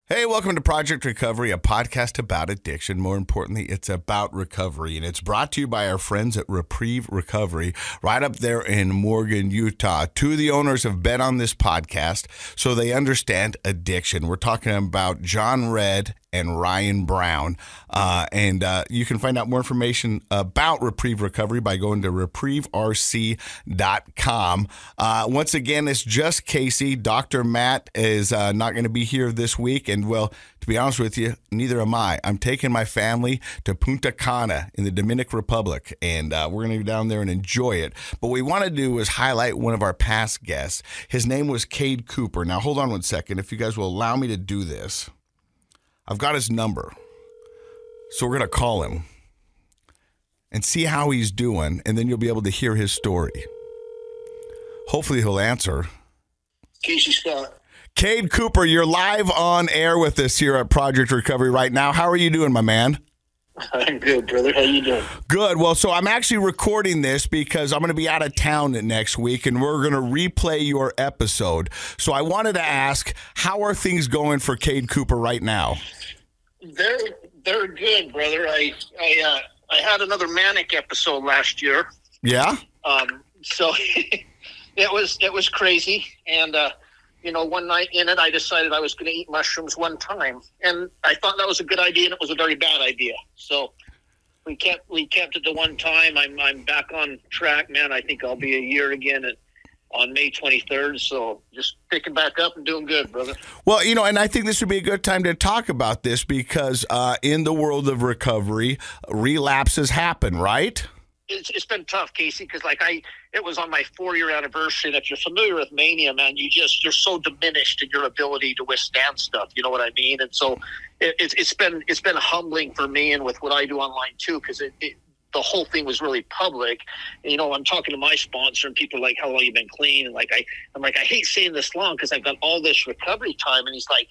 Hey, welcome to Project Recovery, a podcast about addiction. More importantly, it's about recovery, and it's brought to you by our friends at Reprieve Recovery right up there in Morgan, Utah. Two of the owners have been on this podcast, so they understand addiction. We're talking about John Red and Ryan Brown, and you can find out more information about Reprieve Recovery by going to reprieverc.com. Once again, it's just Casey. Dr. Matt is not going to be here this week, and well, to be honest with you, neither am I. I'm taking my family to Punta Cana in the Dominican Republic, and we're going to go down there and enjoy it. But what we want to do is highlight one of our past guests. His name was Cade Cooper. Now, hold on one second. If you guys will allow me to do this, I've got his number. So we're going to call him and see how he's doing, and then you'll be able to hear his story. Hopefully he'll answer. Casey Scott. Cade Cooper, you're live on air with us here at Project Recovery right now. How are you doing, my man? I'm good, brother. How you doing? Good. Well, so I'm actually recording this because I'm going to be out of town next week, and we're going to replay your episode. So I wanted to ask, how are things going for Cade Cooper right now? They're good, brother. I had another manic episode last year. Yeah? So it was crazy, and one night in it, I decided I was going to eat mushrooms one time, and I thought that was a good idea, and it was a very bad idea. So we kept it to one time. I'm back on track, man. I think I'll be a year again on May 23rd. So just picking back up and doing good, brother. Well, and I think this would be a good time to talk about this because in the world of recovery, relapses happen, right? It's been tough, Casey, because it was on my 4-year anniversary. And if you're familiar with mania, man, you're so diminished in your ability to withstand stuff. You know what I mean? And so it's been humbling for me, and with what I do online too, because the whole thing was really public. And, I'm talking to my sponsor, and people are like, "How long you been clean?" And I'm like, I hate saying this long because I've got all this recovery time. And he's like,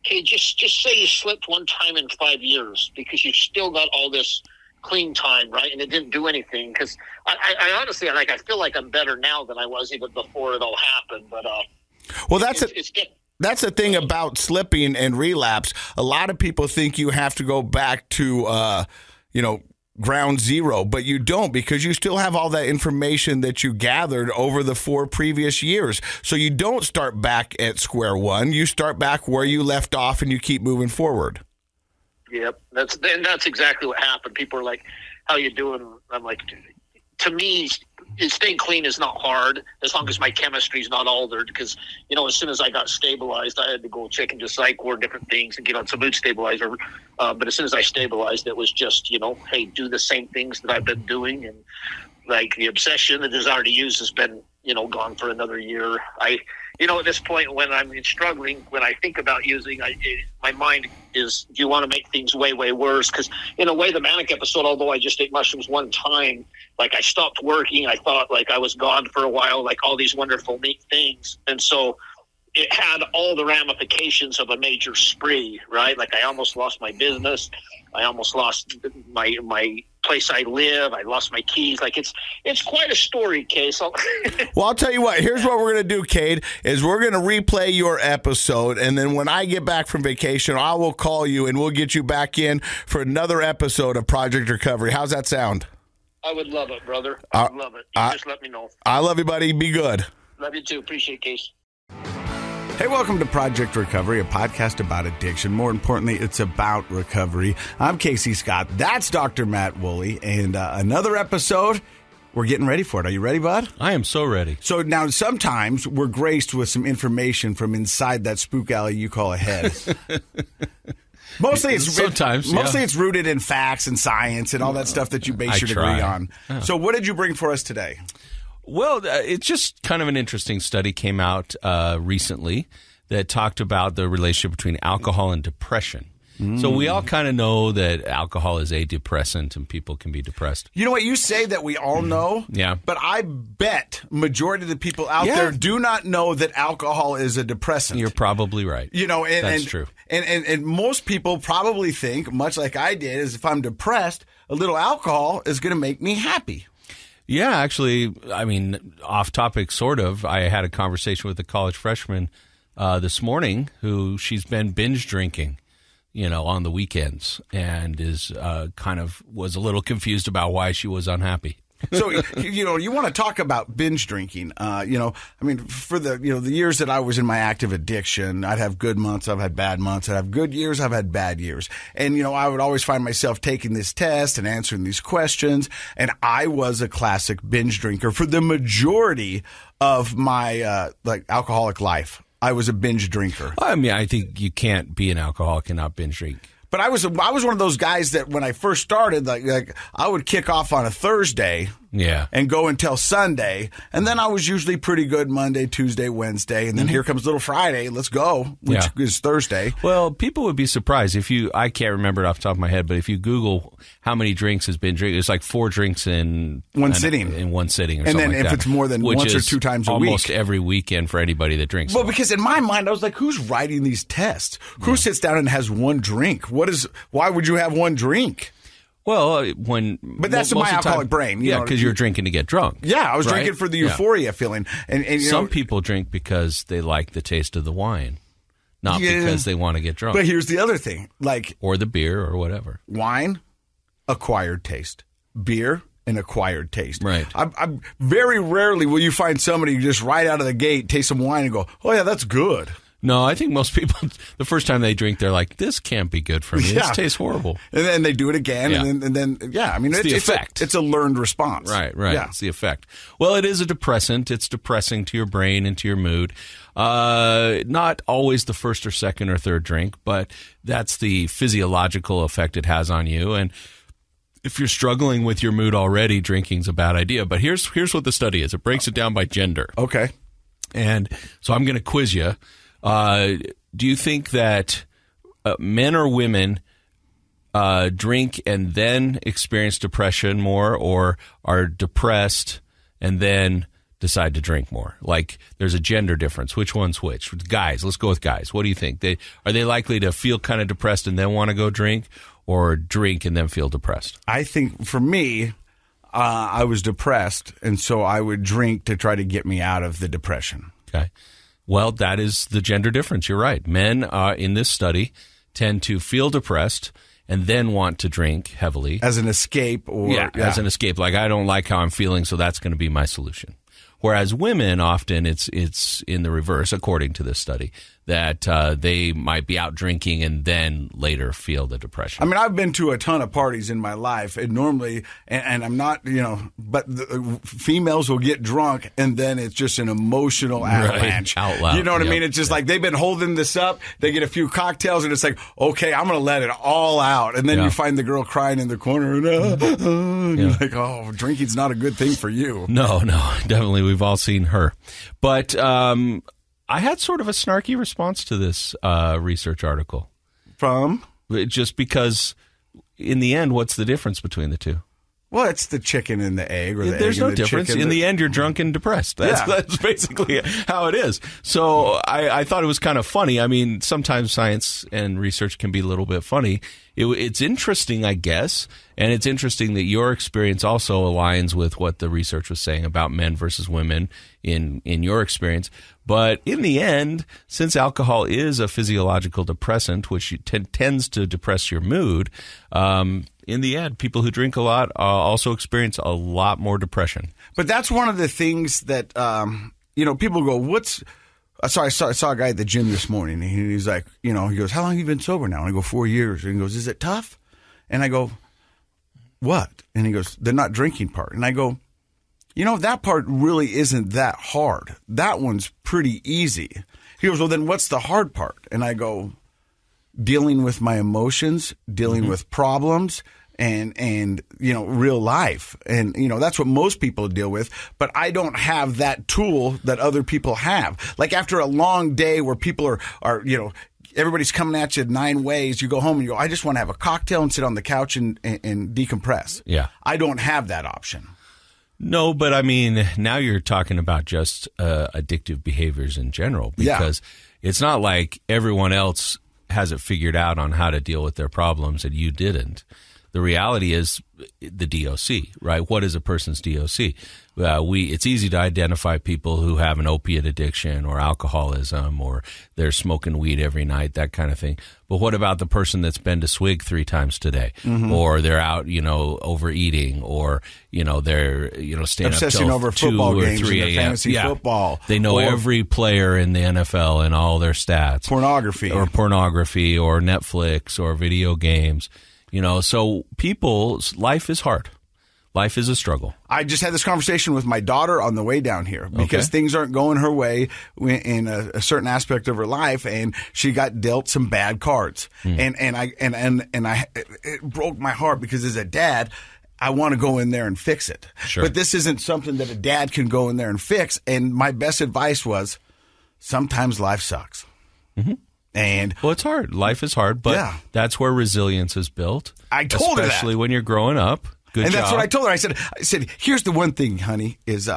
"Okay, just say you slipped one time in 5 years because you've still got all this clean time, right?" And it didn't do anything, because I honestly, I feel like I'm better now than I was even before it all happened. But well, that's the thing about slipping and relapse. A lot of people think you have to go back to ground zero, but you don't, because you still have all that information that you gathered over the 4 previous years. So you don't start back at square one. You start back where you left off, and you keep moving forward. Yep, that's exactly what happened. People are like, "How you doing?" I'm like, to me, staying clean is not hard as long as my chemistry is not altered. Because as soon as I got stabilized, I had to go check into psych ward, different things, and get on some mood stabilizer. But as soon as I stabilized, it was just hey, do the same things that I've been doing, and the obsession, the desire to use has been gone for another year. At this point, when I'm struggling, when I think about using, my mind is, do you want to make things way, way worse? Because in a way, the manic episode, although I just ate mushrooms one time, I stopped working. I thought I was gone for a while, all these wonderful, neat things. And so it had all the ramifications of a major spree, right? I almost lost my business. I almost lost my place I live. I lost my keys. It's quite a story, Case. Well, I'll tell you what. Here's what we're going to do, Cade, is we're going to replay your episode, and then when I get back from vacation, I will call you, and we'll get you back in for another episode of Project Recovery. How's that sound? I would love it, brother. I would love it. Just let me know. I love you, buddy. Be good. Love you too. Appreciate it, Case. Hey, welcome to Project Recovery, a podcast about addiction. More importantly, it's about recovery. I'm Casey Scott. That's Dr. Matt Woolley. And another episode, we're getting ready for it. Are you ready, bud? I am so ready. So now sometimes we're graced with some information from inside that spook alley you call a head. Mostly it's rooted in facts and science and all that stuff that you base your degree on. Oh. So what did you bring for us today? Well, it's just kind of an interesting study came out recently that talked about the relationship between alcohol and depression. So we all kind of know that alcohol is a depressant and people can be depressed. You know what? You say that we all know. Yeah. But I bet majority of the people out there do not know that alcohol is a depressant. You're probably right. That's true. And most people probably think, much like I did, is if I'm depressed, a little alcohol is going to make me happy. Yeah, actually, off topic, sort of. I had a conversation with a college freshman this morning who she's been binge drinking, on the weekends, and is was a little confused about why she was unhappy. So, you want to talk about binge drinking. For the years that I was in my active addiction, I'd have good months, I've had bad months, I'd have good years, I've had bad years. And, I would always find myself taking this test and answering these questions. And I was a classic binge drinker for the majority of my, alcoholic life. I was a binge drinker. I mean, I think you can't be an alcoholic and not binge drink. But I was one of those guys that when I first started, like I would kick off on a Thursday, and go until Sunday, and then I was usually pretty good Monday, Tuesday, Wednesday, and then here comes little Friday. Let's go, which is Thursday. Well, people would be surprised I can't remember it off the top of my head, but if you Google how many drinks has been drinking, it's like 4 drinks in one sitting, or and something then like that. If it's more than once or 2 times a week, almost every weekend for anybody that drinks. Well, because in my mind, I was like, who's writing these tests? Who sits down and has one drink? Why would you have one drink? Well, but that's my alcoholic brain. Because you're drinking to get drunk. Yeah, I was drinking for the euphoria feeling. And some people drink because they like the taste of the wine, not because they want to get drunk. But here's the other thing, or the beer or whatever. Wine, acquired taste. Beer, an acquired taste. Right. I'm very rarely will you find somebody just right out of the gate taste some wine and go, "Oh yeah, that's good." No, I think most people, the first time they drink, they're like, "This can't be good for me. This tastes horrible." And then they do it again, and then I mean, it's the effect. It's a learned response. Right. Yeah. It's the effect. Well, it is a depressant. It's depressing to your brain and to your mood. Not always the first or second or third drink, but that's the physiological effect it has on you. And if you're struggling with your mood already, drinking's a bad idea. But here's what the study is. It breaks it down by gender. Okay. And so I'm going to quiz you. Do you think that men or women drink and then experience depression more, or are depressed and then decide to drink more? Like, there's a gender difference. Which one's which? Guys, let's go with guys. What do you think? Are they likely to feel kind of depressed and then want to go drink, or drink and then feel depressed? I think for me, I was depressed, and so I would drink to try to get me out of the depression. Okay. Well, that is the gender difference. You're right. Men in this study tend to feel depressed and then want to drink heavily. As an escape. As an escape. Like, I don't like how I'm feeling, so that's going to be my solution. Whereas women, often it's in the reverse, according to this study, that they might be out drinking and then later feel the depression. I mean, I've been to a ton of parties in my life, and normally, and I'm not, but the females will get drunk, and then it's just an emotional avalanche. Out loud. You know what I mean? It's just like they've been holding this up, they get a few cocktails, and it's like, okay, I'm going to let it all out. And then you find the girl crying in the corner, and you're like, oh, drinking's not a good thing for you. No, definitely. We've all seen her. But I had sort of a snarky response to this research article. From? Just because, in the end, what's the difference between the two? Well, it's the chicken and the egg, or the There's egg no and the difference. chicken. In the end, you're drunk and depressed. That's basically how it is. So I thought it was kind of funny. I mean, sometimes science and research can be a little bit funny. It's interesting, I guess, and it's interesting that your experience also aligns with what the research was saying about men versus women in your experience. But in the end, since alcohol is a physiological depressant, which tends to depress your mood, in the end, people who drink a lot also experience a lot more depression. But that's one of the things that, people go, I saw a guy at the gym this morning, and he's like, he goes, how long have you been sober now? And I go, 4 years. And he goes, is it tough? And I go, what? And he goes, the not drinking part. And I go, that part really isn't that hard. That one's pretty easy. He goes, well, then what's the hard part? And I go, dealing with my emotions, dealing with problems, and real life. And, that's what most people deal with. But I don't have that tool that other people have. Like, after a long day where people are everybody's coming at you 9 ways, you go home and you go, I just want to have a cocktail and sit on the couch and decompress. Yeah. I don't have that option. No, but I mean, now you're talking about just addictive behaviors in general, because it's not like everyone else has it figured out on how to deal with their problems and you didn't. The reality is the DOC, right? What is a person's DOC? It's easy to identify people who have an opiate addiction or alcoholism, or they're smoking weed every night, that kind of thing. But what about the person that's been to swig 3 times today, or they're out, overeating, or they're staying obsessing up over till 2 football or games 3 and a.m. fantasy football. They know every player in the NFL and all their stats. Pornography, or Netflix, or video games. So people's life is hard. Life is a struggle. I just had this conversation with my daughter on the way down here because things aren't going her way in a certain aspect of her life, and she got dealt some bad cards. And it broke my heart because as a dad, I want to go in there and fix it. Sure. But this isn't something that a dad can go in there and fix. And my best advice was, sometimes life sucks. And it's hard. Life is hard, but that's where resilience is built. I told her that. Especially when you're growing up. Good job. That's what I told her. I said, here's the one thing, honey, is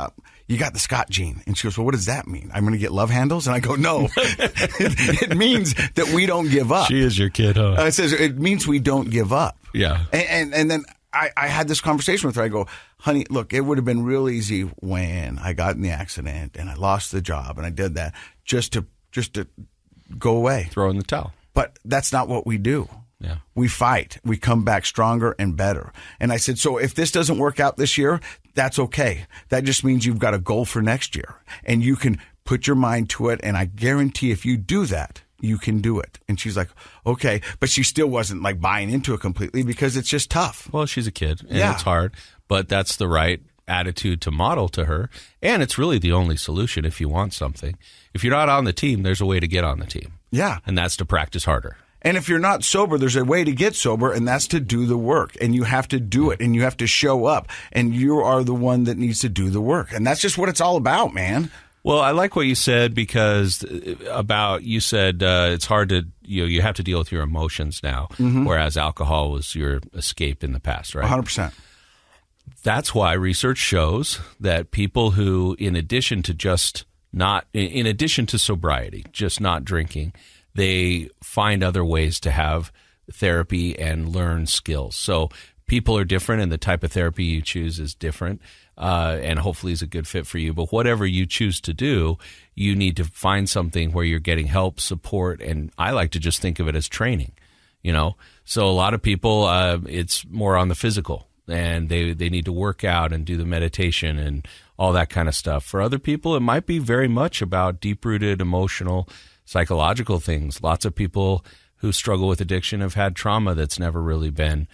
you got the Scott gene. And she goes, well, what does that mean? I'm going to get love handles? And I go, no. It means that we don't give up. She is your kid, huh? It says it means we don't give up. Yeah. And then I had this conversation with her. I go, honey, look, it would have been real easy when I got in the accident and I lost the job and I did that just to go away. Throw in the towel. But that's not what we do. Yeah. We fight. We come back stronger and better. And I said, so if this doesn't work out this year, that's okay. That just means you've got a goal for next year. And you can put your mind to it. And I guarantee if you do that, you can do it. And she's like, okay. But she still wasn't like buying into it completely because it's just tough. Well, she's a kid and it's hard. But that's the right attitude to model to her. And it's really the only solution if you want something. If you're not on the team, there's a way to get on the team. Yeah. And that's to practice harder. And if you're not sober, there's a way to get sober, and that's to do the work. And you have to do it, and you have to show up. And you are the one that needs to do the work. And that's just what it's all about, man. Well, I like what you said because it's hard to, you have to deal with your emotions now, whereas alcohol was your escape in the past, right? 100%. That's why research shows that people who, in addition to sobriety, just not drinking, they find other ways to have therapy and learn skills. So people are different, and the type of therapy you choose is different, and hopefully is a good fit for you. But whatever you choose to do, you need to find something where you're getting help, support, and I like to just think of it as training, So a lot of people, it's more on the physical, and they need to work out and do the meditation and all that kind of stuff. For other people, it might be very much about deep-rooted emotional, psychological things. Lots of people who struggle with addiction have had trauma that's never really been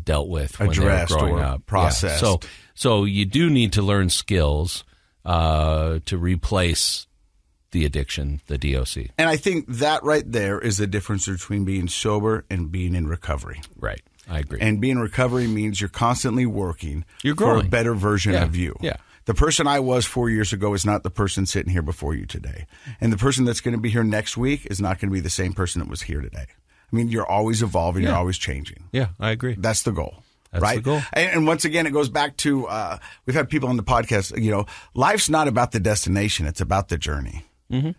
dealt with when they were growing up. Processed. Yeah. So you do need to learn skills to replace the addiction, the DOC. And I think that right there is the difference between being sober and being in recovery. Right. I agree. And being in recovery means you're constantly working You're growing. for a better version of you. Yeah. The person I was 4 years ago is not the person sitting here before you today. And the person that's going to be here next week is not going to be the same person that was here today. I mean, you're always evolving. You're always changing. Yeah, I agree. That's the goal. That's right? the goal. And once again, it goes back to, we've had people on the podcast, life's not about the destination. It's about the journey.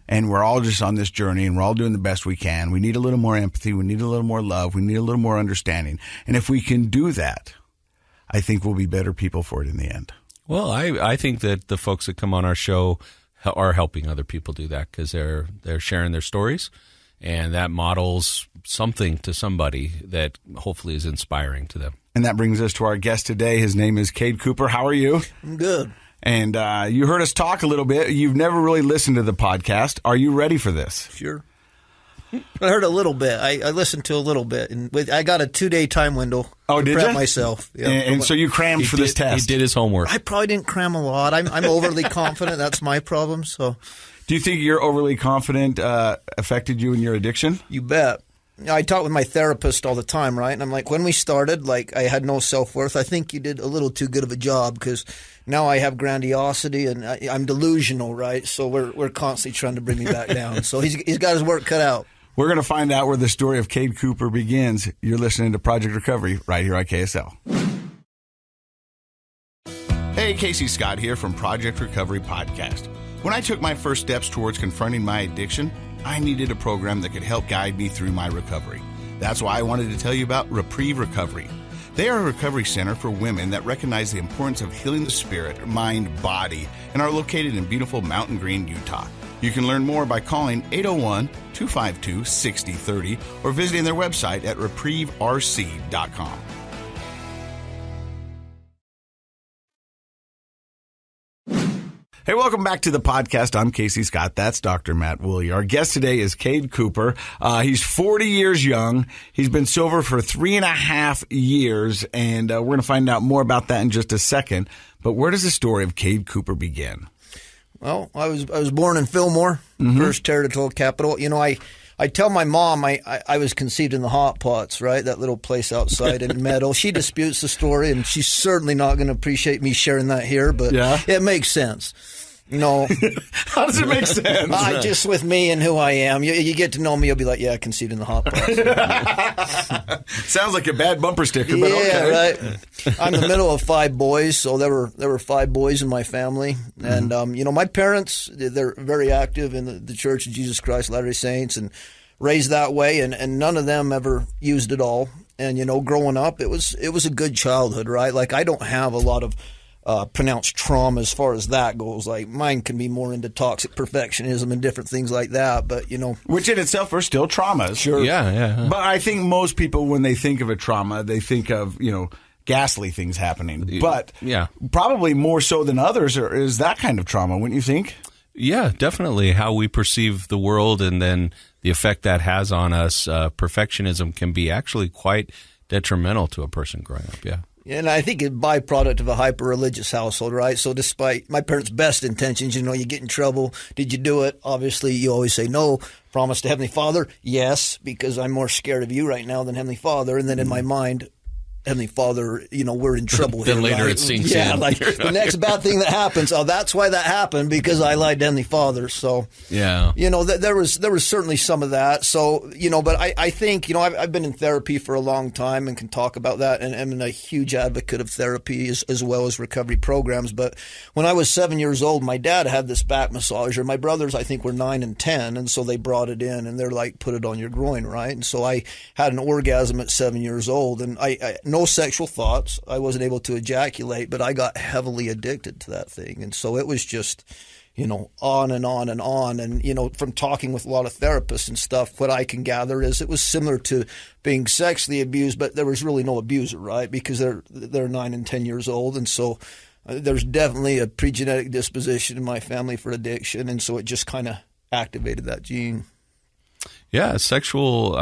And we're all just on this journey, and we're all doing the best we can. We need a little more empathy. We need a little more love. We need a little more understanding. And if we can do that, I think we'll be better people for it in the end. Well, I think that the folks that come on our show are helping other people do that because they're sharing their stories, and that models something to somebody that hopefully is inspiring to them. And that brings us to our guest today. His name is Cade Cooper. How are you? I'm good. And you heard us talk a little bit. You've never really listened to the podcast. Are you ready for this? Sure. I heard a little bit. I listened to a little bit, and I got a 2-day time window. Oh, to did prep you? myself? Yeah. And so you crammed for this test. He did his homework. I probably didn't cram a lot. I'm overly confident. That's my problem. So, do you think your overly confident affected you in your addiction? You bet. I talk with my therapist all the time, right? And I'm like, when we started, I had no self-worth. I think you did a little too good of a job because now I have grandiosity and I'm delusional, right? So we're constantly trying to bring me back down. So he's got his work cut out. We're going to find out where the story of Cade Cooper begins. You're listening to Project Recovery right here on KSL. Hey, Casey Scott here from Project Recovery Podcast. When I took my first steps towards confronting my addiction, I needed a program that could help guide me through my recovery. That's why I wanted to tell you about Reprieve Recovery. They are a recovery center for women that recognize the importance of healing the spirit, mind, body, and are located in beautiful Mountain Green, Utah. You can learn more by calling 801-252-6030 or visiting their website at reprieverc.com. Hey, welcome back to the podcast. I'm Casey Scott. That's Dr. Matt Woolley. Our guest today is Cade Cooper. He's 40 years young. He's been sober for 3.5 years, and we're going to find out more about that in just a second. But where does the story of Cade Cooper begin? Well, I was born in Fillmore, first territorial capital. You know, I tell my mom I was conceived in the Hot Pots, right? That little place outside in Meadow. She disputes the story, and she's certainly not going to appreciate me sharing that here, but it makes sense. You know, how does it make sense? Just with me and who I am, you get to know me, you'll be like, yeah, conceived in the Hot Pots. Sounds like a bad bumper sticker, but okay. Right. I'm the middle of 5 boys, so there were 5 boys in my family, and you know, my parents, they're very active in the Church of Jesus Christ of Latter-day Saints, and raised that way, and none of them ever used it all. And you know, growing up, it was a good childhood, right? Like, I don't have a lot of pronounced trauma as far as that goes. Like, mine can be more into toxic perfectionism and different things like that, but you know, which in itself are still traumas. Sure. Yeah. But I think most people, when they think of a trauma, they think of, you know, ghastly things happening. But probably more so than others is that kind of trauma, wouldn't you think? Yeah, definitely. How we perceive the world and then the effect that has on us. Perfectionism can be actually quite detrimental to a person growing up. Yeah. And I think it's a byproduct of a hyper-religious household, right? So despite my parents' best intentions, you know, you get in trouble. Did you do it? Obviously, you always say no. Promise to Heavenly Father? Yes, because I'm more scared of you right now than Heavenly Father. And then in my mind, Heavenly Father, you know, we're in trouble here. Then later right? it sinks in. Yeah, like the next bad thing that happens, that's why that happened, because I lied to Heavenly Father. So, you know, there was certainly some of that. So, you know, but I think, you know, I've been in therapy for a long time and can talk about that, and I'm a huge advocate of therapy as well as recovery programs. But when I was 7 years old, my dad had this back massager. My brothers, I think, were 9 and 10, and so they brought it in, and they're like, put it on your groin, right? And so I had an orgasm at 7 years old, and I no sexual thoughts. I wasn't able to ejaculate, but I got heavily addicted to that thing. And so it was just, you know, on and on and on. And, you know, from talking with a lot of therapists and stuff, what I can gather is it was similar to being sexually abused, but there was really no abuser, right? Because they're 9 and 10 years old. And so there's definitely a pregenetic disposition in my family for addiction. And so it just kind of activated that gene. Yeah, sexual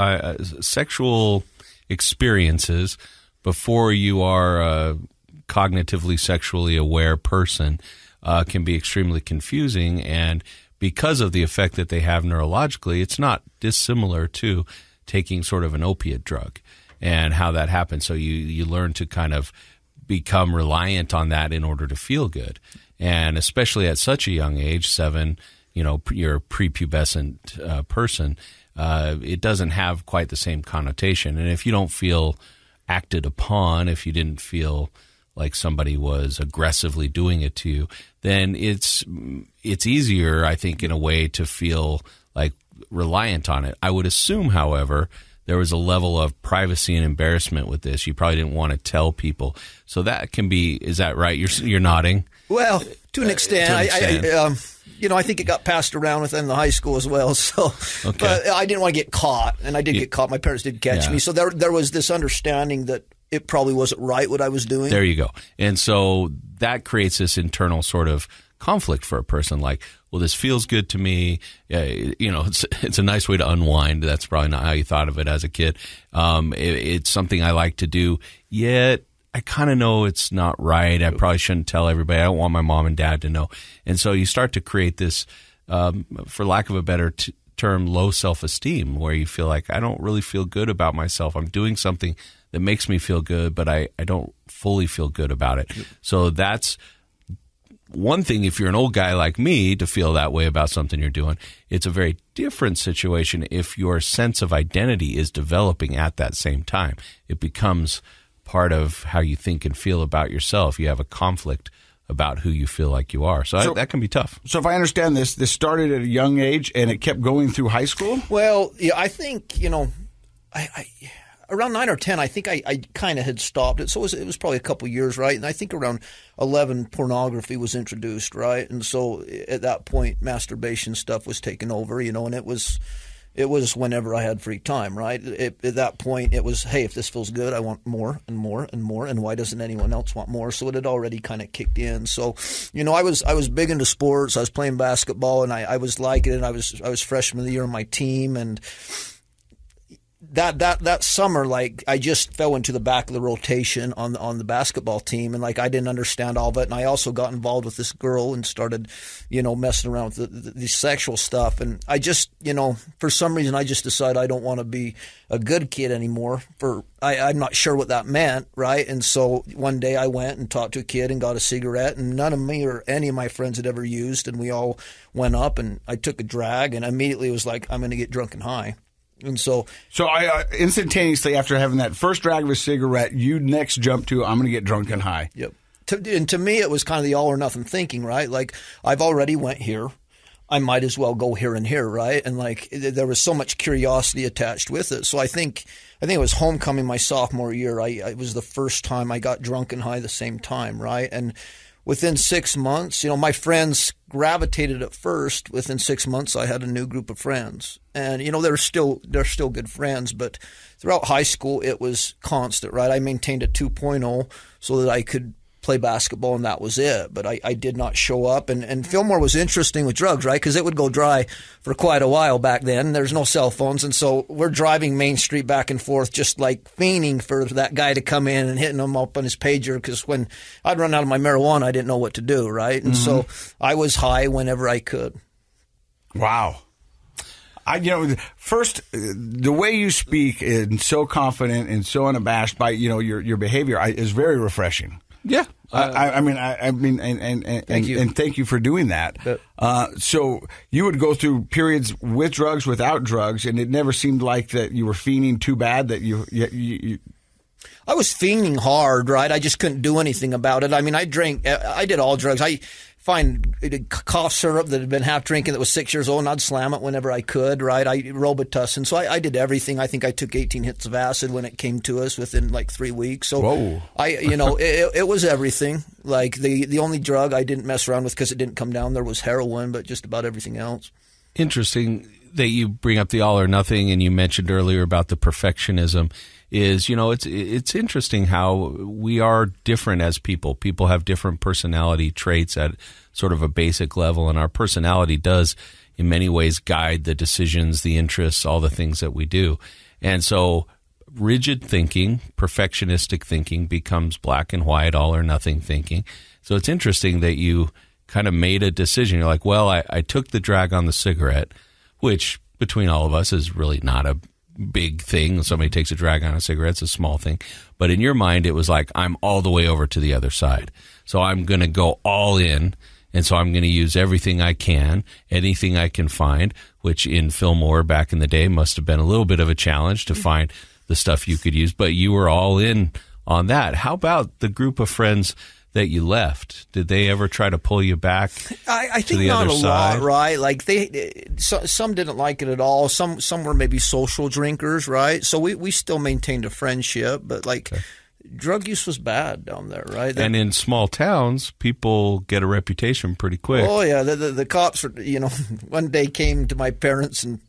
experiences before you are a cognitively sexually aware person can be extremely confusing, and because of the effect that they have neurologically, it's not dissimilar to taking sort of an opiate drug and how that happens. So you learn to kind of become reliant on that in order to feel good, and especially at such a young age, 7, you know, you're a prepubescent person, it doesn't have quite the same connotation. And if you don't feel acted upon, if you didn't feel like somebody was aggressively doing it to you, then it's easier, I think, in a way to feel like reliant on it. I would assume, however, there was a level of privacy and embarrassment with this. You probably didn't want to tell people. So that can be, is that right? You're nodding? Well, to an extent. You know, I think it got passed around within the high school as well. So, but I didn't want to get caught, and I did get caught. My parents did catch me. So there was this understanding that it probably wasn't right what I was doing. There you go. And so that creates this internal sort of conflict for a person. Like, well, this feels good to me. You know, it's a nice way to unwind. That's probably not how you thought of it as a kid. It's something I like to do. Yet I kind of know it's not right. I probably shouldn't tell everybody. I don't want my mom and dad to know. And so you start to create this, for lack of a better term, low self-esteem, where you feel like, I don't really feel good about myself. I'm doing something that makes me feel good, but I don't fully feel good about it. So that's one thing, if you're an old guy like me, to feel that way about something you're doing. It's a very different situation if your sense of identity is developing at that same time. It becomes part of how you think and feel about yourself. You have a conflict about who you feel like you are. So that can be tough. So if I understand this started at a young age and it kept going through high school? Well, yeah, I think, you know, around 9 or 10, I think I kind of had stopped it. So it was probably a couple years, right? And I think around 11, pornography was introduced, right? And so at that point, masturbation stuff was taken over, and it was whenever I had free time, right? At that point, it was, hey, if this feels good, I want more and more and more, and why doesn't anyone else want more? So it had already kind of kicked in. So, I was big into sports. I was playing basketball, and I was liking it. I was freshman of the year on my team, and that summer, like, I just fell into the back of the rotation on the basketball team, and like I didn't understand all of it. And I also got involved with this girl and started, messing around with the sexual stuff. And I just, for some reason, I just decided I don't want to be a good kid anymore. I'm not sure what that meant, right? And so one day I went and talked to a kid and got a cigarette, and none of me or any of my friends had ever used. And we all went up, and I took a drag, and immediately it was like, I'm going to get drunk and high. And so I instantaneously, after having that first drag of a cigarette, you next jump to, I'm going to get drunk and high. Yep. And to me, it was kind of the all or nothing thinking, right? Like, I've already went here. I might as well go here and here, right? And like, there was so much curiosity attached with it. So I think it was homecoming my sophomore year. It was the first time I got drunk and high the same time, right? And within 6 months, my friends gravitated at first. Within 6 months, I had a new group of friends. And, they're still good friends. But throughout high school, it was constant, right? I maintained a 2.0 so that I could play basketball, and that was it. But I did not show up. And Fillmore was interesting with drugs, right? Because it would go dry for quite a while back then. There's no cell phones. And so we're driving Main Street back and forth, just like fiending for that guy to come in and hitting him up on his pager. Because when I'd run out of my marijuana, I didn't know what to do, right? And so I was high whenever I could. Wow. First, the way you speak and so confident and so unabashed by, your behavior is very refreshing. Yeah. I mean, thank you. And thank you for doing that. So you would go through periods with drugs, without drugs, and it never seemed like that you were fiending too bad that you I was fiending hard, right? I just couldn't do anything about it. I mean, I did all drugs. I find cough syrup that had been half drinking that was 6 years old, and I'd slam it whenever I could, right? Robitussin. So I did everything. I think I took 18 hits of acid when it came to us within like 3 weeks. So whoa. It was everything. Like the only drug I didn't mess around with because it didn't come down there was heroin, but just about everything else. Interesting that you bring up the all or nothing, and you mentioned earlier about the perfectionism. It's interesting how we are different as people. People have different personality traits at sort of a basic level, and our personality does in many ways guide the decisions, the interests, all the things that we do. And so rigid thinking, perfectionistic thinking becomes black and white, all or nothing thinking. So it's interesting that you kind of made a decision. You're like, well, I took the drag on the cigarette, which between all of us is really not a big thing. Somebody takes a drag on a cigarette, it's a small thing. But in your mind, it was like, I'm all the way over to the other side. So I'm going to go all in. And so I'm going to use everything I can, anything I can find, which in Fillmore back in the day must have been a little bit of a challenge to find the stuff you could use. But you were all in on that. How about the group of friends that you left? Did they ever try to pull you back? I think the not other a side? lot, right? Like some didn't like it at all. Some were maybe social drinkers, right? So we still maintained a friendship, but like drug use was bad down there, right? And in small towns, people get a reputation pretty quick. Oh yeah, the cops, one day came to my parents and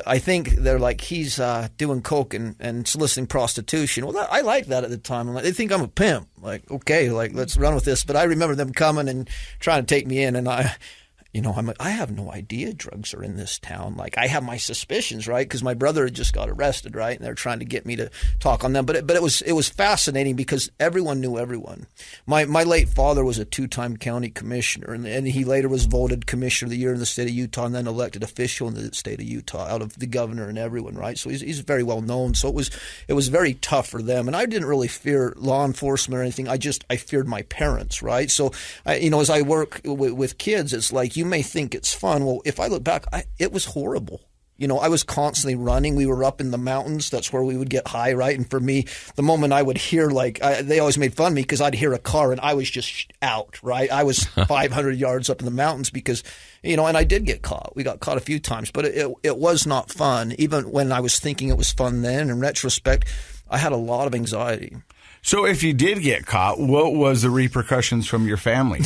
I think they're like, he's doing coke and soliciting prostitution. Well, I like that at the time. They think I'm a pimp. Like, okay, like let's run with this. But I remember them coming and trying to take me in, and I'm like, I have no idea drugs are in this town. Like, I have my suspicions, right? Because my brother had just got arrested, right? And they're trying to get me to talk on them. But it was fascinating because everyone knew everyone. My late father was a 2-time county commissioner, and he later was voted commissioner of the year in the state of Utah, and then elected official in the state of Utah out of the governor and everyone, right? So he's very well known. So it was very tough for them, and I didn't really fear law enforcement or anything. I feared my parents, right? So as I work with kids, it's like, you may think it's fun. Well, if I look back, it was horrible. I was constantly running. We were up in the mountains. That's where we would get high, right? And for me, the moment I would hear, they always made fun of me because I'd hear a car and I was just out, right? I was 500 yards up in the mountains because, and I did get caught. We got caught a few times, but it was not fun. Even when I was thinking it was fun then, in retrospect, I had a lot of anxiety. So if you did get caught, what was the repercussions from your family?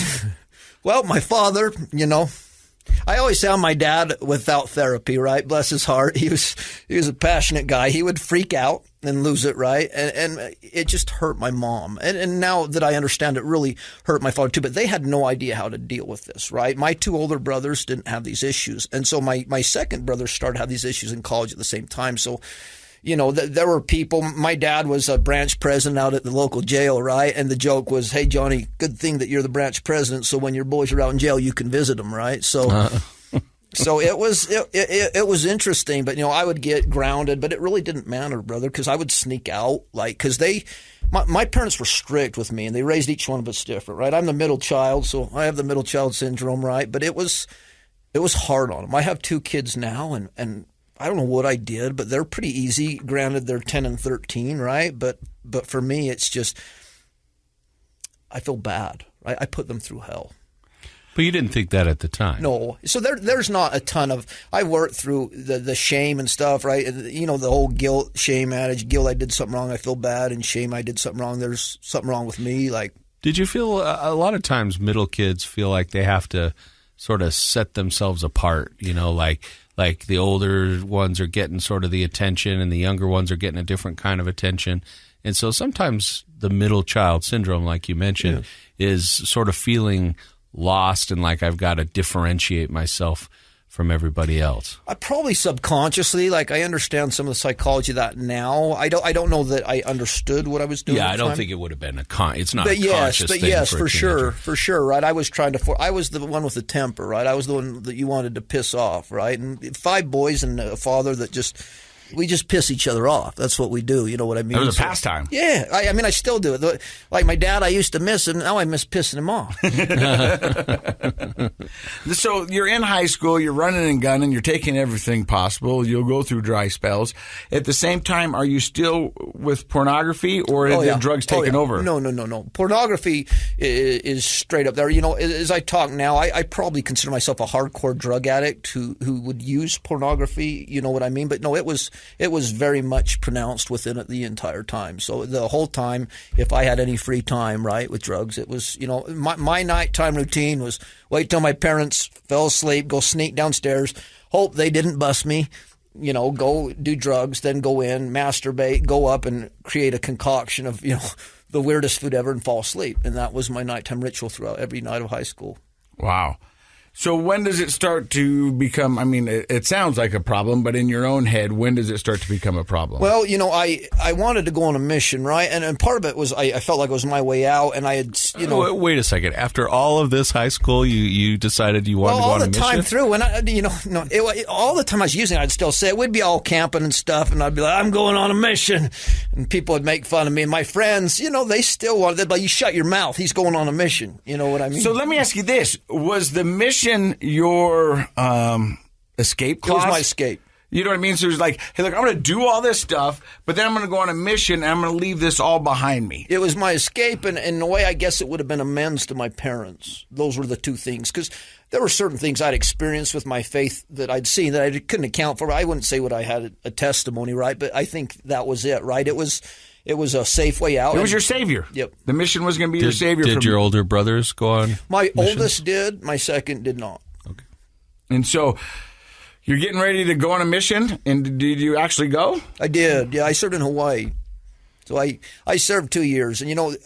Well, my father, I always say I'm my dad without therapy, right? Bless his heart. He was a passionate guy. He would freak out and lose it, right? And it just hurt my mom. And now that I understand, it really hurt my father too. But they had no idea how to deal with this, right? My two older brothers didn't have these issues. And so my second brother started to have these issues in college at the same time. So there were people. My dad was a branch president out at the local jail, right? And the joke was, "Hey, Johnny, good thing that you're the branch president, so when your boys are out in jail, you can visit them," right? So, so it was interesting. But I would get grounded, but it really didn't matter, brother, because I would sneak out, because my parents were strict with me, and they raised each one of us different, right? I'm the middle child, so I have the middle child syndrome, right? But it was hard on them. I have two kids now, and I don't know what I did, but they're pretty easy. Granted, they're 10 and 13, right? But for me, it's just, I feel bad, right? I put them through hell. But you didn't think that at the time. No. So there's not a ton of, I worked through the shame and stuff, right? The whole guilt, shame adage, guilt, I did something wrong, I feel bad, and shame, I did something wrong, there's something wrong with me. Did you feel, a lot of times middle kids feel like they have to sort of set themselves apart, like the older ones are getting sort of the attention and the younger ones are getting a different kind of attention. And so sometimes the middle child syndrome, like you mentioned, is sort of feeling lost and like I've got to differentiate myself from everybody else. I probably subconsciously, I understand some of the psychology of that now. I don't know that I understood what I was doing. Yeah, I don't think it would have been it's not a conscious thing. But yes, for sure, right? I was I was the one with the temper, right? I was the one that you wanted to piss off, right? And 5 boys and a father that we just piss each other off. That's what we do. You know what I mean? It was a pastime. Yeah. I still do it. Like my dad, I used to miss him. Now I miss pissing him off. So you're in high school, you're running and gunning, you're taking everything possible. You'll go through dry spells. At the same time, are you still with pornography or have the drugs taken over? No. Pornography is straight up there. As I talk now, I probably consider myself a hardcore drug addict who would use pornography. You know what I mean? But no, it was very much pronounced within it the entire time. So the whole time, if I had any free time, right, with drugs, it was, my nighttime routine was wait till my parents fell asleep, go sneak downstairs, hope they didn't bust me, go do drugs, then go in, masturbate, go up and create a concoction of, the weirdest food ever and fall asleep. And that was my nighttime ritual throughout every night of high school. Wow. So when does it start to become, it sounds like a problem, but in your own head, when does it start to become a problem? Well, I wanted to go on a mission, right? And part of it was I felt like it was my way out, and I had, Wait a second. After all of this high school, you decided you wanted to go on a mission? All the time through, when all the time I was using it, I'd still say it. We'd be all camping and stuff, and I'd be like, I'm going on a mission. And people would make fun of me. And my friends, they still wanted, they'd be like, you shut your mouth. He's going on a mission. You know what I mean? So let me ask you this. Was the mission your escape clause? It was my escape. You know what I mean? So it was like, hey, look, I'm going to do all this stuff, but then I'm going to go on a mission and I'm going to leave this all behind me. It was my escape, and in a way, I guess it would have been amends to my parents. Those were the two things, because there were certain things I'd experienced with my faith that I'd seen that I couldn't account for. I wouldn't say what I had a testimony, right? But I think that was it, right? It was a safe way out. It was your savior. Yep. The mission was going to be your savior. Did your older brothers go on My missions? oldest did. My second did not. Okay. And so you're getting ready to go on a mission, and did you actually go? I did. Yeah, I served in Hawaii. So I served 2 years. And,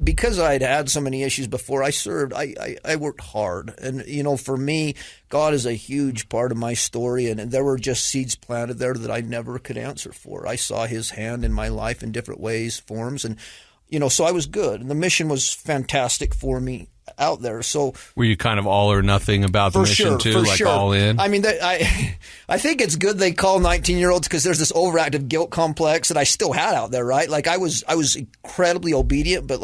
because I had so many issues before I served, I worked hard. And, for me, God is a huge part of my story. And there were just seeds planted there that I never could answer for. I saw his hand in my life in different ways, forms. And, so I was good. And the mission was fantastic for me out there. So were you kind of all or nothing about the mission too, like all in? I think it's good they call 19-year-olds because there's this overactive guilt complex that I still had out there, right? Like I was incredibly obedient, but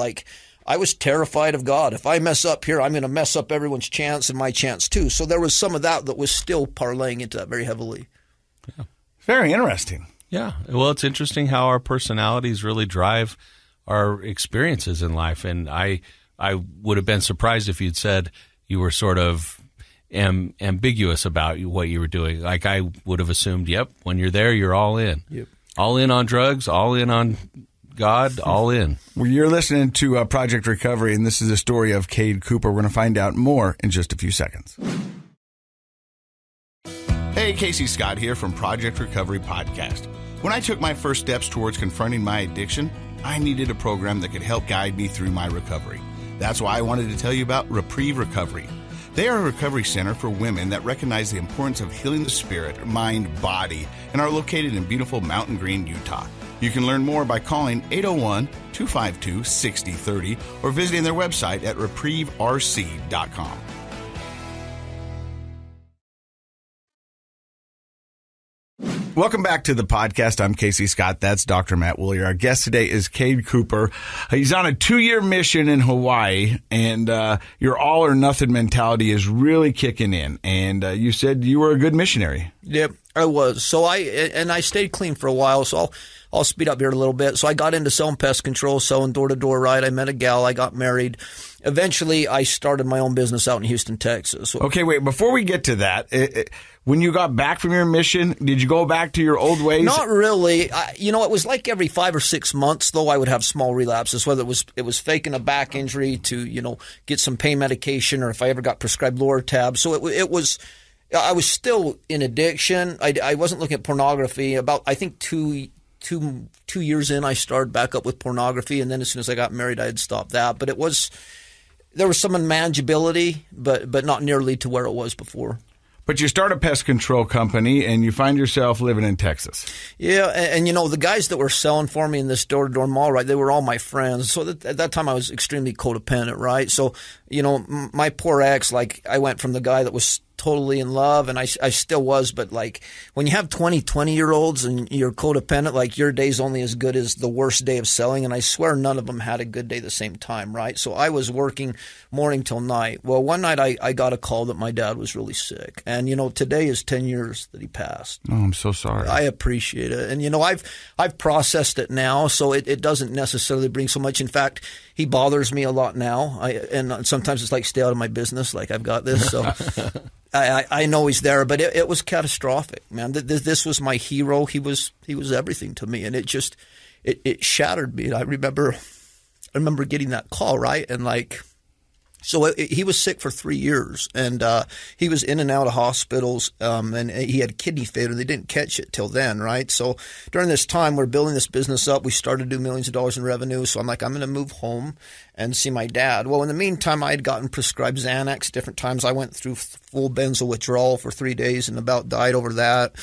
I was terrified of God. If I mess up here, I'm going to mess up everyone's chance and my chance too. So there was some of that was still parlaying into that very heavily. Very interesting. Yeah. Well, it's interesting how our personalities really drive our experiences in life. And I would have been surprised if you'd said you were sort of ambiguous about what you were doing. Like I would have assumed, yep, when you're there, you're all in. Yep. All in on drugs, all in on God, all in. Well, you're listening to Project Recovery, and this is the story of Cade Cooper. We're going to find out more in just a few seconds. Hey, Casey Scott here from Project Recovery Podcast. When I took my first steps towards confronting my addiction, I needed a program that could help guide me through my recovery. That's why I wanted to tell you about Reprieve Recovery. They are a recovery center for women that recognize the importance of healing the spirit, mind, body, and are located in beautiful Mountain Green, Utah. You can learn more by calling 801-252-6030 or visiting their website at reprieverc.com. Welcome back to the podcast. I'm Casey Scott. That's Dr. Matt Woolley. Our guest today is Cade Cooper. He's on a 2-year mission in Hawaii, and your all or nothing mentality is really kicking in. And you said you were a good missionary. Yep, I was. So I stayed clean for a while, so I'll speed up here a little bit. So I got into selling pest control, selling door-to-door, right? I met a gal. I got married. Eventually, I started my own business out in Houston, Texas. Okay, wait. Before we get to that, when you got back from your mission, did you go back to your old ways? Not really. It was like every 5 or 6 months, though, I would have small relapses, whether it was faking a back injury to, get some pain medication, or if I ever got prescribed Loratab. So I was still in addiction. I wasn't looking at pornography. About, I think, two years in, I started back up with pornography, and then as soon as I got married, I had stopped that. But there was some unmanageability, but not nearly to where it was before. But you start a pest control company, and you find yourself living in Texas. Yeah, and the guys that were selling for me in this door-to-door mall, right, they were all my friends. So at that time, I was extremely codependent, right? So, my poor ex, like, I went from the guy that was totally in love, and I still was, but like when you have 20-year-olds and you're codependent, like your day's only as good as the worst day of selling, and I swear none of them had a good day at the same time, right? So I was working morning till night. Well, one night I got a call that my dad was really sick, and today is 10 years that he passed. Oh, I'm so sorry. I appreciate it, and I've processed it now, so it doesn't necessarily bring so much. In fact, he bothers me a lot now, and sometimes it's like, stay out of my business, like I've got this, so I know he's there, but it was catastrophic, man. This was my hero. He was everything to me, and it shattered me. I remember getting that call, right, and like. So he was sick for 3 years, and he was in and out of hospitals, and he had kidney failure. They didn't catch it till then, right? So during this time, we're building this business up. We started to do millions of dollars in revenue. So I'm like, I'm going to move home and see my dad. Well, in the meantime, I had gotten prescribed Xanax different times. I went through full benzo withdrawal for 3 days and about died over that.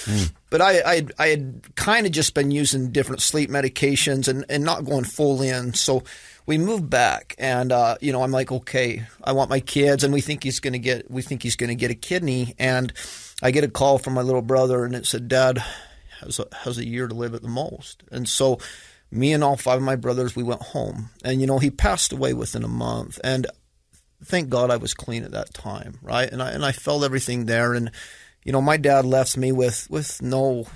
But I had kind of just been using different sleep medications and not going full in. So we moved back, and I'm like, okay, I want my kids, and we think he's going to get a kidney. And I get a call from my little brother, and it said, Dad has a year to live at the most. And so me and all 5 of my brothers, we went home, and he passed away within a month. And thank God I was clean at that time, right? And I felt everything there, and my dad left me with no.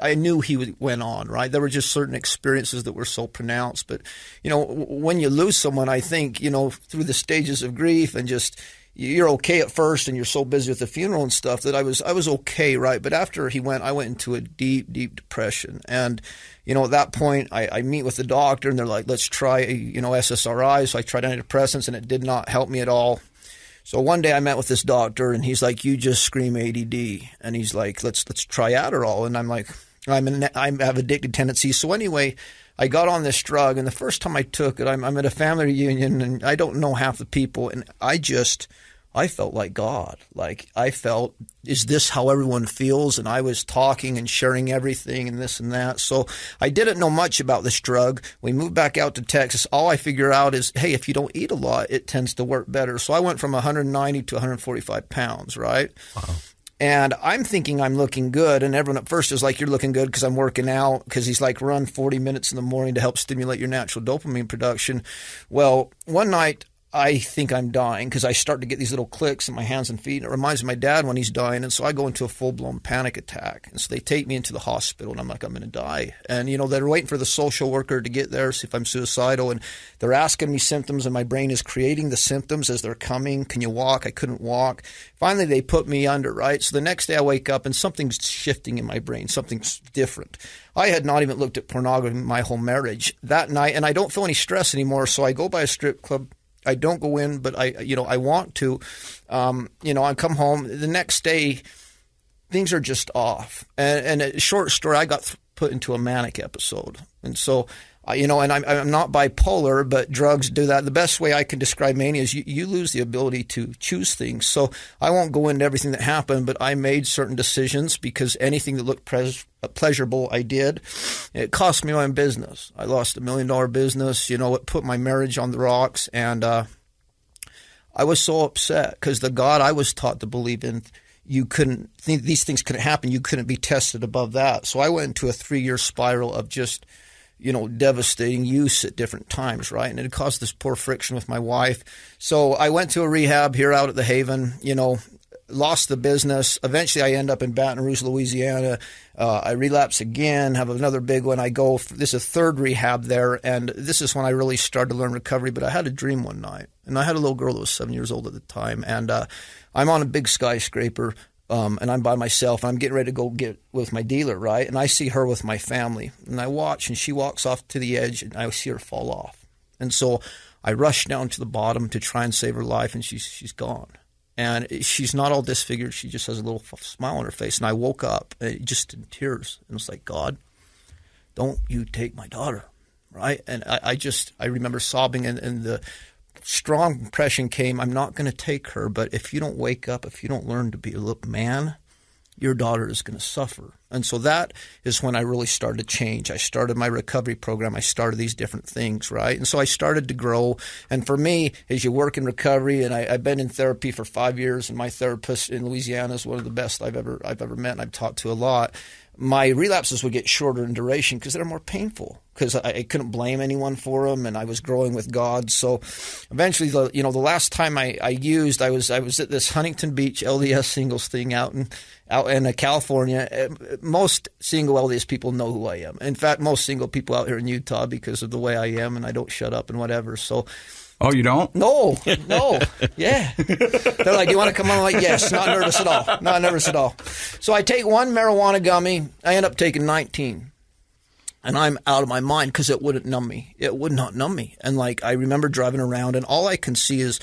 I knew he went on, right? There were just certain experiences that were so pronounced. But, when you lose someone, I think, through the stages of grief and just you're okay at first and you're so busy with the funeral and stuff that I was okay, right? But after he went, I went into a deep, deep depression. And, at that point, I meet with the doctor and they're like, let's try, SSRIs. So I tried antidepressants and it did not help me at all. So one day I met with this doctor, and he's like, you just scream ADD. And he's like, let's try Adderall. And I'm like, I have addicted tendencies. So anyway, I got on this drug, and the first time I took it, I'm at a family reunion, and I don't know half the people, and I felt like God. Like I felt, is this how everyone feels? And I was talking and sharing everything and this and that. So I didn't know much about this drug. We moved back out to Texas. All I figure out is, hey, if you don't eat a lot, it tends to work better. So I went from 190 to 145 pounds, right? Wow. And I'm thinking I'm looking good. And everyone at first is like, you're looking good because I'm working out. Because he's like, run 40 minutes in the morning to help stimulate your natural dopamine production. Well, one night I think I'm dying because I start to get these little clicks in my hands and feet. It reminds me of my dad when he's dying. And so I go into a full-blown panic attack. And so they take me into the hospital, and I'm like, I'm going to die. And, they're waiting for the social worker to get there, see if I'm suicidal. And they're asking me symptoms, and my brain is creating the symptoms as they're coming. Can you walk? I couldn't walk. Finally, they put me under, right? So the next day I wake up, and something's shifting in my brain. Something's different. I had not even looked at pornography in my whole marriage that night, and I don't feel any stress anymore. So I go by a strip club. I don't go in, but I want to. I come home the next day. Things are just off. And a short story, I got put into a manic episode, and so and I'm not bipolar, but drugs do that. The best way I can describe mania is you lose the ability to choose things. So I won't go into everything that happened, but I made certain decisions because anything that looked pleasurable, I did. It cost me my business. I lost $1 million business. It put my marriage on the rocks, and I was so upset because the God I was taught to believe in, you couldn't think these things couldn't happen. You couldn't be tested above that. So I went into a 3-year spiral of just devastating use at different times, right? And it caused this poor friction with my wife. So I went to a rehab here out at the Haven, lost the business. Eventually I end up in Baton Rouge, Louisiana. I relapse again, have another big one. This is a third rehab there, and this is when I really started to learn recovery. But I had a dream one night, and I had a little girl that was 7 years old at the time, and I'm on a big skyscraper, and I'm by myself, and I'm getting ready to go get with my dealer, right? And I see her with my family, and I watch, and she walks off to the edge, and I see her fall off. And so I rush down to the bottom to try and save her life, and she's gone. And she's not all disfigured. She just has a little smile on her face. And I woke up just in tears. And it was like, God, don't you take my daughter, right? And I remember sobbing, and the strong impression came, I'm not going to take her, but if you don't wake up, if you don't learn to be a man, your daughter is going to suffer. And so that is when I really started to change. I started my recovery program. I started these different things, right? And so I started to grow. And for me, as you work in recovery, and I've been in therapy for 5 years, and my therapist in Louisiana is one of the best I've ever met, and I've talked to a lot. My relapses would get shorter in duration because they're more painful, because I couldn't blame anyone for them, and I was growing with God. So eventually, the last time I used, I was at this Huntington Beach LDS singles thing out in California. Most single LDS people know who I am. In fact, most single people out here in Utah, because of the way I am, and I don't shut up and whatever. So. Oh, you don't? No. Yeah. They're like, do you want to come on? I'm like, yes. Not nervous at all. So I take one marijuana gummy. I end up taking 19. And I'm out of my mind because it wouldn't numb me. It would not numb me. And I remember driving around, and all I can see is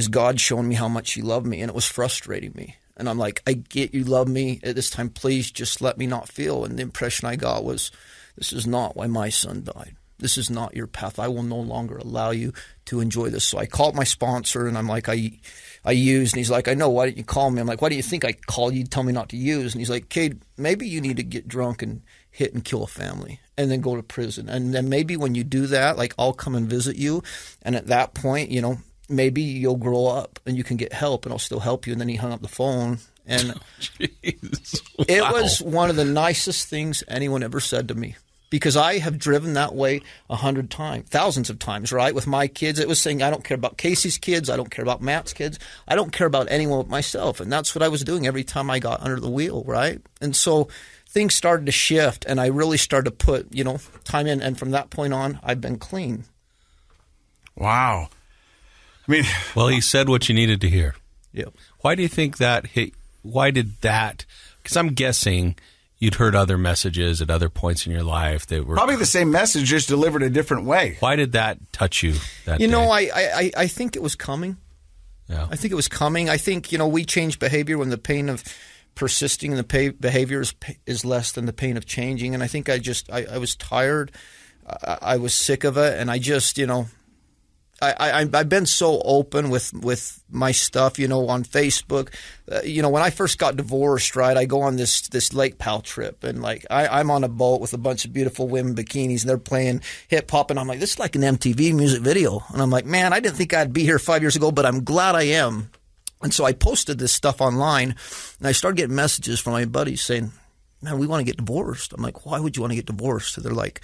God showing me how much he loved me. And it was frustrating me. And I'm like, I get you love me. At this time, please just let me not feel. And the impression I got was, this is not why my son died. This is not your path. I will no longer allow you to enjoy this. So I called my sponsor, and I'm like, I used. And he's like, I know. Why didn't you call me? I'm like, why do you think I called you to tell me not to use? And he's like, Cade, maybe you need to get drunk and hit and kill a family and then go to prison. And then maybe when you do that, I'll come and visit you. And at that point, maybe you'll grow up and you can get help, and I'll still help you. And then he hung up the phone. And It was one of the nicest things anyone ever said to me. Because I have driven that way 100 times, thousands of times, right? With my kids, it was saying, I don't care about Casey's kids. I don't care about Matt's kids. I don't care about anyone but myself. And that's what I was doing every time I got under the wheel, right? And so things started to shift, and I really started to put, time in. And from that point on, I've been clean. Wow. Well, he said what you needed to hear. Yep. Why do you think that hit? Why did that? Because I'm guessing you'd heard other messages at other points in your life that were probably the same message, just delivered a different way. Why did that touch you that day? I think it was coming. Yeah. I think it was coming. I think, we change behavior when the pain of persisting in the behavior is less than the pain of changing. And I think I was tired. I was sick of it. And I just, I've been so open with my stuff, on Facebook. When I first got divorced, right, I go on this Lake Powell trip, and I'm on a boat with a bunch of beautiful women in bikinis, and they're playing hip hop, and I'm like, this is like an MTV music video. And I'm like, man, I didn't think I'd be here 5 years ago, but I'm glad I am. And so I posted this stuff online, and I started getting messages from my buddies saying, man, we want to get divorced. I'm like, why would you want to get divorced? So they're like,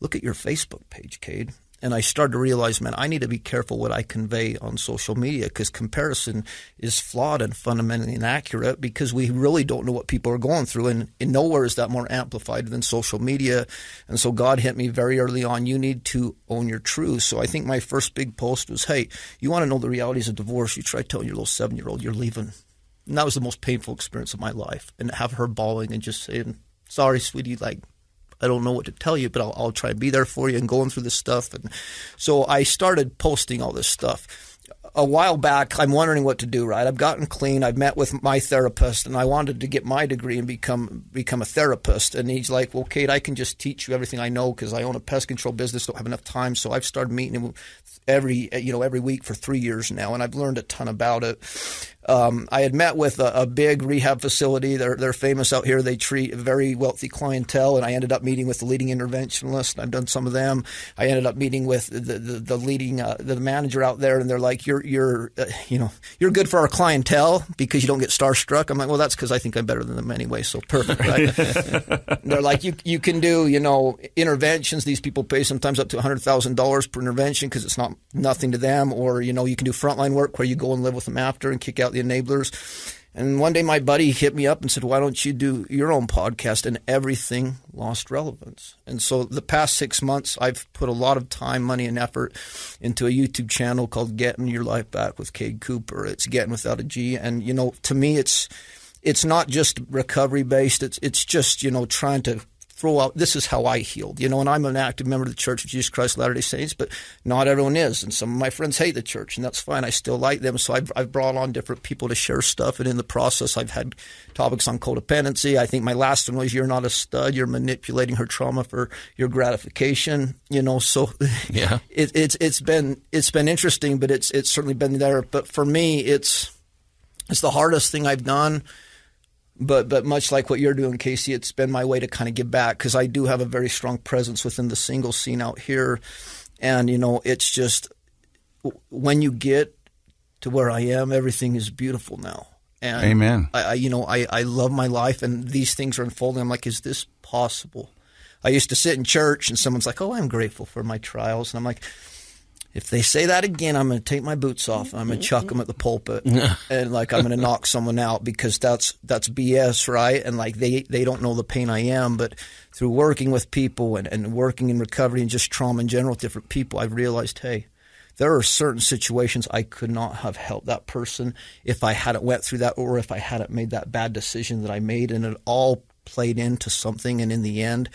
look at your Facebook page, Cade. And I started to realize, man, I need to be careful what I convey on social media, because comparison is flawed and fundamentally inaccurate, because we really don't know what people are going through. And nowhere is that more amplified than social media. And so God hit me very early on. You need to own your truth. So I think my first big post was, hey, you want to know the realities of divorce? You try telling your little 7-year-old you're leaving. And that was the most painful experience of my life. And have her bawling and just saying, sorry, sweetie, like, I don't know what to tell you, but I'll try and be there for you, and going through this stuff. And so I started posting all this stuff. A while back, I'm wondering what to do, right? I've gotten clean. I've met with my therapist, and I wanted to get my degree and become a therapist. And he's like, well, Cade, I can just teach you everything I know, because I own a pest control business, don't have enough time. So I've started meeting him every week for 3 years now, and I've learned a ton about it. I had met with a big rehab facility. They're famous out here. They treat a very wealthy clientele, and I ended up meeting with the leading interventionalist. I've done some of them. I ended up meeting with the leading the manager out there, and they're like, you're good for our clientele because you don't get starstruck. I'm like, well, that's because I think I'm better than them anyway, so perfect, right? They're like, you can do interventions. These people pay sometimes up to $100,000 per intervention because it's nothing to them, or you can do frontline work where you go and live with them after and kick out the enablers. And one day my buddy hit me up and said, why don't you do your own podcast? And everything lost relevance. And so the past 6 months, I've put a lot of time, money, and effort into a YouTube channel called Gettin Your Life Back with Cade Cooper. It's Gettin without a G. And, to me, it's not just recovery based. It's just, trying to throw out, this is how I healed, and I'm an active member of the Church of Jesus Christ of Latter-day Saints, but not everyone is. And some of my friends hate the church, and that's fine. I still like them. So I've brought on different people to share stuff. And in the process, I've had topics on codependency. I think my last one was, you're not a stud. You're manipulating her trauma for your gratification, so yeah. It's been interesting, but it's certainly been there. But for me, it's the hardest thing I've done. But much like what you're doing, Casey, it's been my way to kind of give back, because I do have a very strong presence within the single scene out here. And, it's just, when you get to where I am, everything is beautiful now. And amen. I love my life, and these things are unfolding. I'm like, is this possible? I used to sit in church and someone's like, oh, I'm grateful for my trials. And I'm like, if they say that again, I'm going to take my boots off and I'm going to chuck them at the pulpit and I'm going to knock someone out, because that's BS, right? And they don't know the pain I am. But through working with people and working in recovery and just trauma in general with different people, I've realized, hey, there are certain situations I could not have helped that person if I hadn't went through that, or if I hadn't made that bad decision that I made, and it all played into something. And in the end,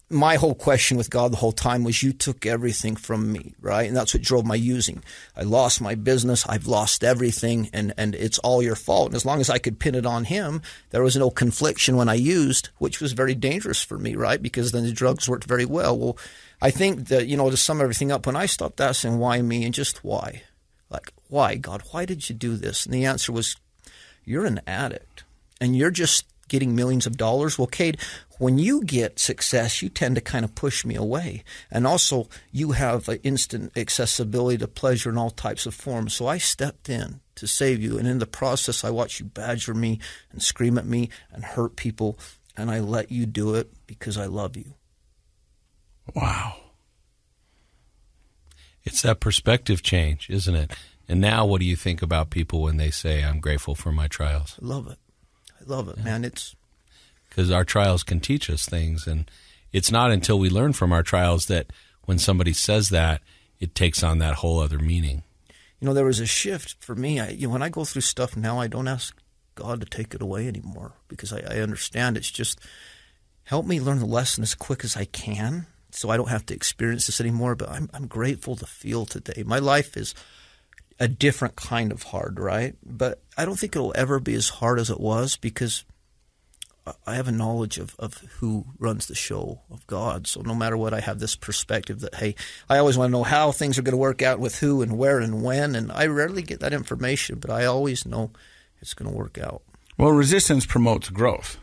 my whole question with God the whole time was, you took everything from me, right? And that's what drove my using. I lost my business. I've lost everything, and it's all your fault. And as long as I could pin it on him, there was no confliction when I used, which was very dangerous for me, right? Because then the drugs worked very well. Well, I think that, to sum everything up, when I stopped asking why me and just why, like, why, God, why did you do this? And the answer was, you're an addict and you're just getting millions of dollars. Well, Cade, when you get success, you tend to kind of push me away. And also, you have instant accessibility to pleasure in all types of forms. So I stepped in to save you. And in the process, I watched you badger me and scream at me and hurt people. And I let you do it because I love you. Wow. It's that perspective change, isn't it? And now what do you think about people when they say, I'm grateful for my trials? I love it. Man. It's because our trials can teach us things, and it's not until we learn from our trials that when somebody says that, it takes on that whole other meaning. There was a shift for me. When I go through stuff now, I don't ask God to take it away anymore, because I understand it's just help me learn the lesson as quick as I can, so I don't have to experience this anymore. But I'm grateful to feel today. My life is a different kind of hard, right? But I don't think it'll ever be as hard as it was, because I have a knowledge of who runs the show, of God. So no matter what, I have this perspective that, hey, I always want to know how things are going to work out with who and where and when. And I rarely get that information, but I always know it's going to work out. Well, resistance promotes growth,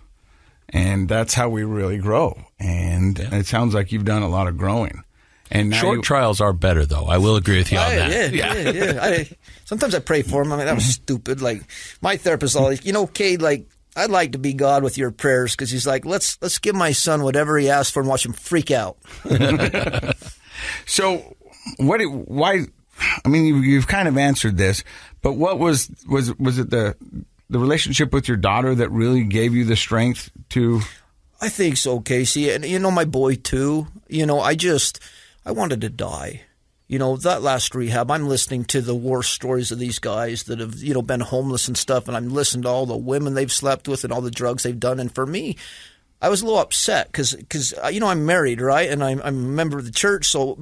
and that's how we really grow. And it sounds like you've done a lot of growing. And now short trials are better, though. I will agree with you on that. Yeah. Sometimes I pray for him. I mean, that was stupid. Like, my therapist always, Cade, like, I'd like to be God with your prayers, because he's like, let's give my son whatever he asks for and watch him freak out. So why, I mean, you've kind of answered this, but what was it the relationship with your daughter that really gave you the strength to? I think so, Casey. And, my boy, too. I wanted to die. That last rehab, I'm listening to the war stories of these guys that have, been homeless and stuff, and I'm listening to all the women they've slept with and all the drugs they've done. And for me, I was a little upset because I'm married, right? And I'm a member of the church, so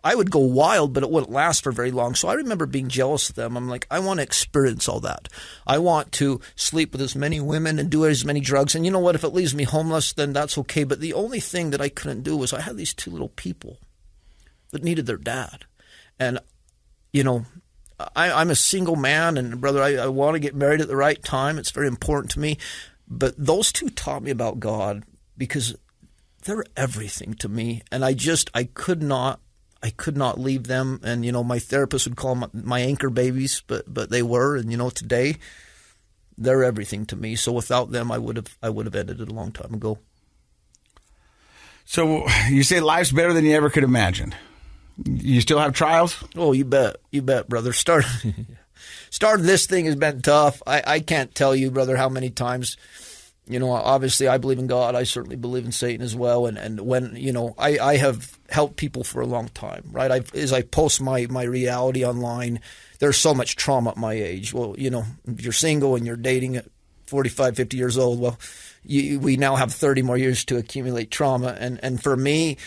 I would go wild, but it wouldn't last for very long. So I remember being jealous of them. I'm like, I want to experience all that. I want to sleep with as many women and do as many drugs. And you know what? If it leaves me homeless, then that's okay. But the only thing that I couldn't do was I had these two little people that needed their dad. And, I'm a single man, and brother, I want to get married at the right time. It's very important to me. But those two taught me about God because they're everything to me. And I could not leave them. And, my therapist would call them my anchor babies, but they were. And, today they're everything to me. So without them, I would have ended it a long time ago. So you say life's better than you ever could imagine. You still have trials? Oh, you bet, brother. Starting this thing has been tough. I can't tell you, brother, how many times. Obviously I believe in God. I certainly believe in Satan as well. And when, I have helped people for a long time, right? As I post my reality online, there's so much trauma at my age. Well, if you're single and you're dating at 45, 50 years old, well, we now have 30 more years to accumulate trauma. And for me,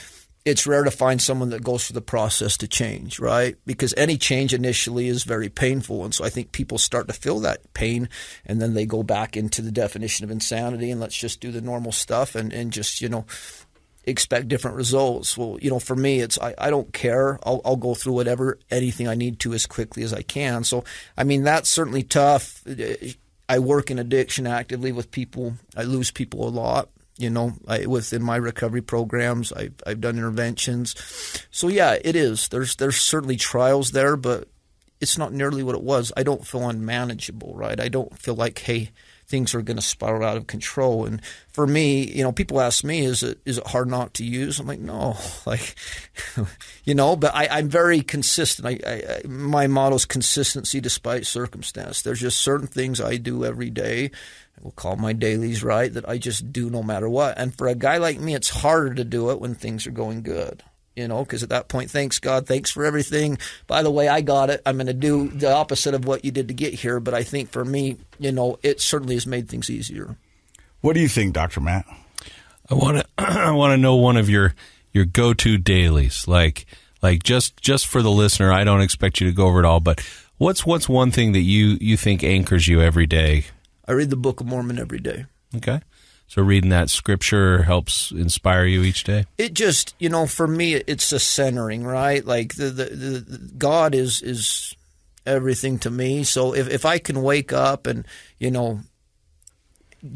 it's rare to find someone that goes through the process to change, right? Because any change initially is very painful. And so I think people start to feel that pain, and then they go back into the definition of insanity and let's just do the normal stuff and just, expect different results. Well, for me, it's I don't care. I'll go through anything I need to as quickly as I can. So, I mean, that's certainly tough. I work in addiction actively with people. I lose people a lot. Within my recovery programs, I've done interventions. So yeah, it is. There's certainly trials there, but it's not nearly what it was. I don't feel unmanageable, right? I don't feel like, hey, things are going to spiral out of control. And for me, people ask me, is it hard not to use? I'm like, no, but I'm very consistent. My motto is consistency despite circumstance. There's just certain things I do every day. We'll call my dailies, right, that I just do no matter what. And for a guy like me, it's harder to do it when things are going good, because at that point, thanks God, thanks for everything. By the way, I got it. I'm going to do the opposite of what you did to get here. But I think for me, it certainly has made things easier. What do you think, Dr. Matt? I want to know one of your go-to dailies, like just for the listener. I don't expect you to go over it all, but what's one thing that you think anchors you every day? I read the Book of Mormon every day. Okay. So reading that scripture helps inspire you each day? It just, for me, it's a centering, right? Like the God is everything to me. So if I can wake up and,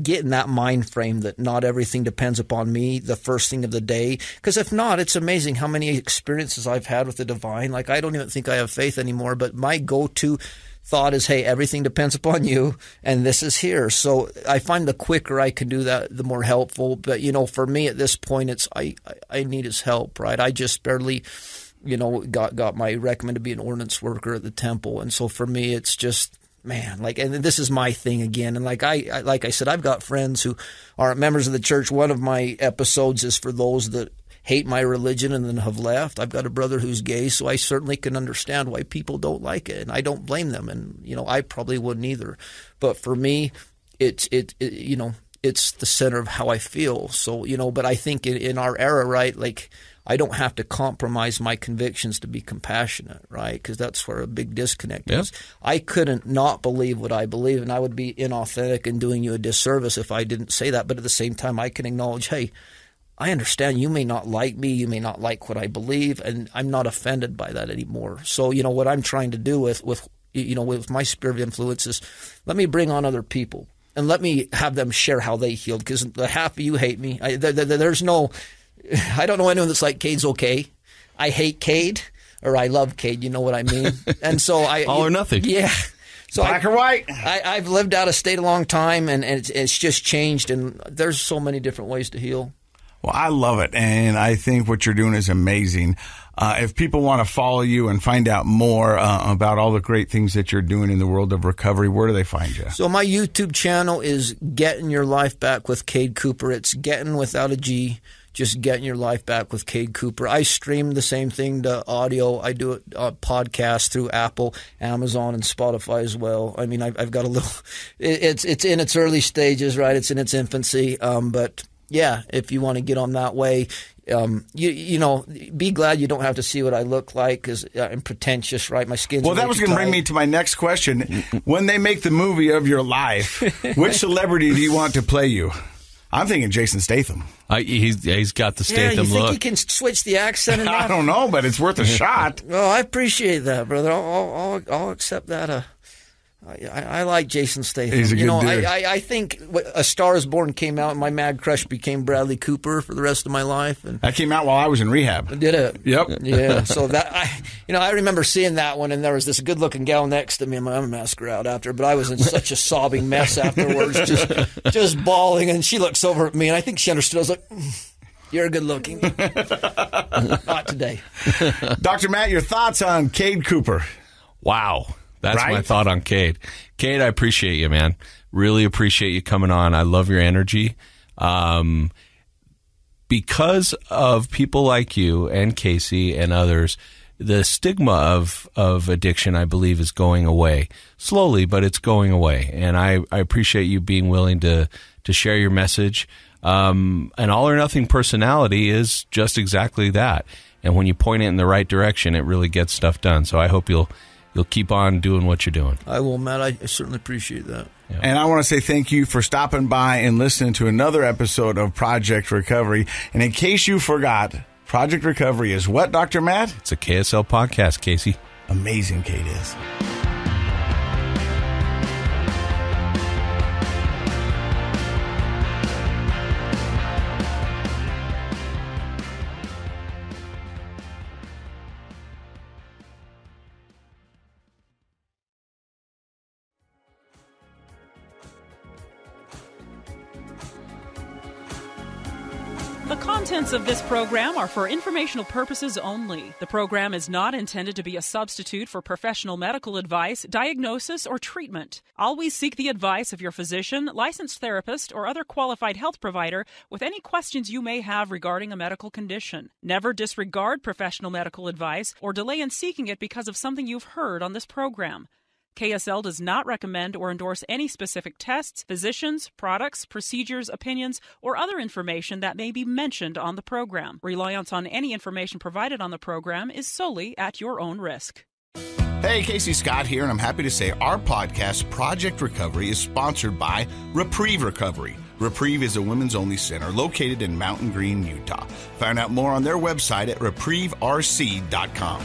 get in that mind frame that not everything depends upon me the first thing of the day. Because if not, it's amazing how many experiences I've had with the divine. Like, I don't even think I have faith anymore, but my go-to thought is, hey, everything depends upon you, and this is here. So I find the quicker I can do that, the more helpful. But, for me at this point, it's I need his help, right? I just barely, got my recommended to be an ordinance worker at the temple. And so for me, it's just, man, and this is my thing again. And like I said, I've got friends who are members of the church. One of my episodes is for those that hate my religion and then have left. I've got a brother who's gay, so I certainly can understand why people don't like it, and I don't blame them. And I probably wouldn't either. But for me, it's the center of how I feel. So but I think in our era, right, I don't have to compromise my convictions to be compassionate, right? Because that's where a big disconnect is. I couldn't not believe what I believe, and I would be inauthentic and doing you a disservice if I didn't say that. But at the same time, I can acknowledge, hey, I understand you may not like me, you may not like what I believe, and I'm not offended by that anymore. So, what I'm trying to do with my sphere of influence is let me bring on other people and let me have them share how they healed. Because the half of you hate me. There's no, I don't know anyone that's like, Cade's okay. I hate Cade, or I love Cade. You know what I mean? And so all or nothing. Yeah. So Black or white? I've lived out of state a long time, and it's just changed. And there's so many different ways to heal. Well, I love it, and I think what you're doing is amazing. If people want to follow you and find out more about all the great things that you're doing in the world of recovery, where do they find you? So my YouTube channel is Gettin Your Life Back with Cade Cooper. It's Gettin without a G, just Gettin Your Life Back with Cade Cooper. I stream the same thing to audio. I do it podcast through Apple, Amazon, and Spotify as well. I mean, I've got a little. It's in its early stages, right? It's in its infancy, but. Yeah, if you want to get on that way, you know, be glad you don't have to see what I look like because I'm pretentious, right? My skin's well, that was going to bring me to my next question. When they make the movie of your life, which celebrity do you want to play you? I'm thinking Jason Statham. He's got the Statham you think look. he can switch the accent enough? I don't know, but it's worth a shot. Oh, I appreciate that, brother. I'll accept that. I like Jason Statham. He's a good dude. I think A Star Is Born came out, and my mad crush became Bradley Cooper for the rest of my life. And that came out while I was in rehab. Did it? Yep. Yeah. So that I remember seeing that one, and there was this good-looking gal next to me, and I'm a mask her out after, but I was in such a sobbing mess afterwards, just bawling, and she looks over at me, and I think she understood. I was like, you're good-looking. Not today. Dr. Matt, your thoughts on Cade Cooper? Wow. That's my thought on Cade. Cade, I appreciate you, man. Really appreciate you coming on. I love your energy. Because of people like you and Casey and others, the stigma of addiction, I believe, is going away. Slowly, but it's going away. And I appreciate you being willing to share your message. An all-or-nothing personality is just exactly that. And when you point it in the right direction, it really gets stuff done. So I hope you'll keep on doing what you're doing. I will, Matt. I certainly appreciate that. Yeah. And I want to say thank you for stopping by and listening to another episode of Project Recovery. And in case you forgot, Project Recovery is what, Dr. Matt? It's a KSL podcast, Casey. Amazing, Cade is. The contents of this program are for informational purposes only. The program is not intended to be a substitute for professional medical advice, diagnosis, or treatment. Always seek the advice of your physician, licensed therapist, or other qualified health provider with any questions you may have regarding a medical condition. Never disregard professional medical advice or delay in seeking it because of something you've heard on this program. KSL does not recommend or endorse any specific tests, physicians, products, procedures, opinions, or other information that may be mentioned on the program. Reliance on any information provided on the program is solely at your own risk. Hey, Casey Scott here, and I'm happy to say our podcast, Project Recovery, is sponsored by Reprieve Recovery. Reprieve is a women's-only center located in Mountain Green, Utah. Find out more on their website at reprieverc.com.